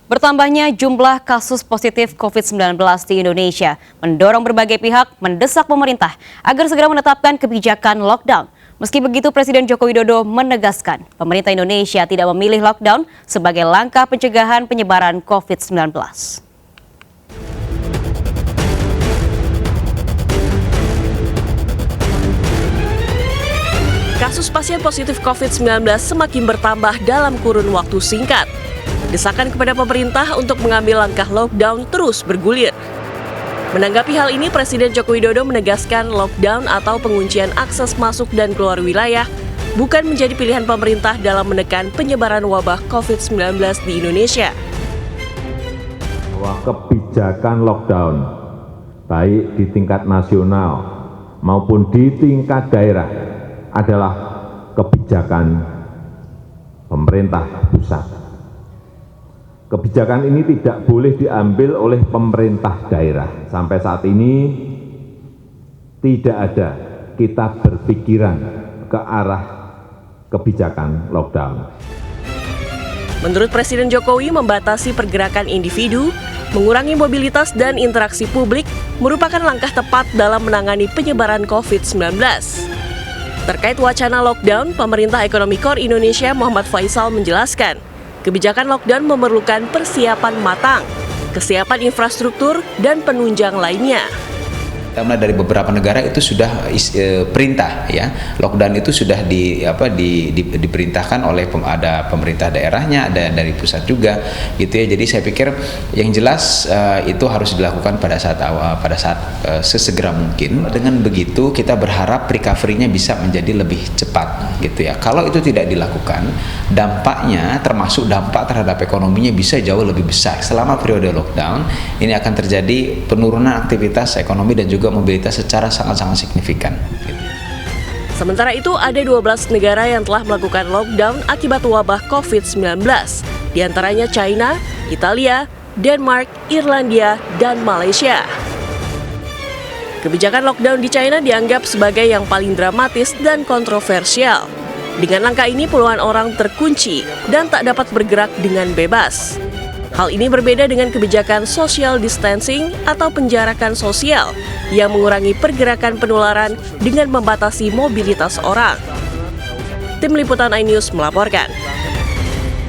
Bertambahnya jumlah kasus positif COVID-19 di Indonesia mendorong berbagai pihak mendesak pemerintah agar segera menetapkan kebijakan lockdown. Meski begitu, Presiden Joko Widodo menegaskan pemerintah Indonesia tidak memilih lockdown sebagai langkah pencegahan penyebaran COVID-19. Kasus pasien positif COVID-19 semakin bertambah dalam kurun waktu singkat. Desakan kepada pemerintah untuk mengambil langkah lockdown terus bergulir. Menanggapi hal ini, Presiden Joko Widodo menegaskan lockdown atau penguncian akses masuk dan keluar wilayah bukan menjadi pilihan pemerintah dalam menekan penyebaran wabah COVID-19 di Indonesia. Bahwa kebijakan lockdown, baik di tingkat nasional maupun di tingkat daerah, adalah kebijakan pemerintah pusat. Kebijakan ini tidak boleh diambil oleh pemerintah daerah. Sampai saat ini tidak ada kita berpikiran ke arah kebijakan lockdown. Menurut Presiden Jokowi, membatasi pergerakan individu, mengurangi mobilitas dan interaksi publik merupakan langkah tepat dalam menangani penyebaran COVID-19. Terkait wacana lockdown, Pemerintah Ekonomi Kor Indonesia Muhammad Faisal menjelaskan, kebijakan lockdown memerlukan persiapan matang, kesiapan infrastruktur, dan penunjang lainnya. Mulai dari beberapa negara itu sudah perintah, ya, lockdown itu sudah diperintahkan oleh ada pemerintah daerahnya, ada dari pusat juga, gitu ya. Jadi saya pikir yang jelas itu harus dilakukan pada saat sesegera mungkin. Dengan begitu kita berharap recovery-nya bisa menjadi lebih cepat, gitu ya. Kalau itu tidak dilakukan, dampaknya termasuk dampak terhadap ekonominya bisa jauh lebih besar. Selama periode lockdown ini akan terjadi penurunan aktivitas ekonomi dan juga mobilitas secara sangat-sangat signifikan. Sementara itu, ada 12 negara yang telah melakukan lockdown akibat wabah COVID-19, di antaranya China, Italia, Denmark, Irlandia, dan Malaysia. Kebijakan lockdown di China dianggap sebagai yang paling dramatis dan kontroversial. Dengan langkah ini, puluhan orang terkunci dan tak dapat bergerak dengan bebas. Hal ini berbeda dengan kebijakan social distancing atau penjarakan sosial yang mengurangi pergerakan penularan dengan membatasi mobilitas orang. Tim Liputan iNews melaporkan.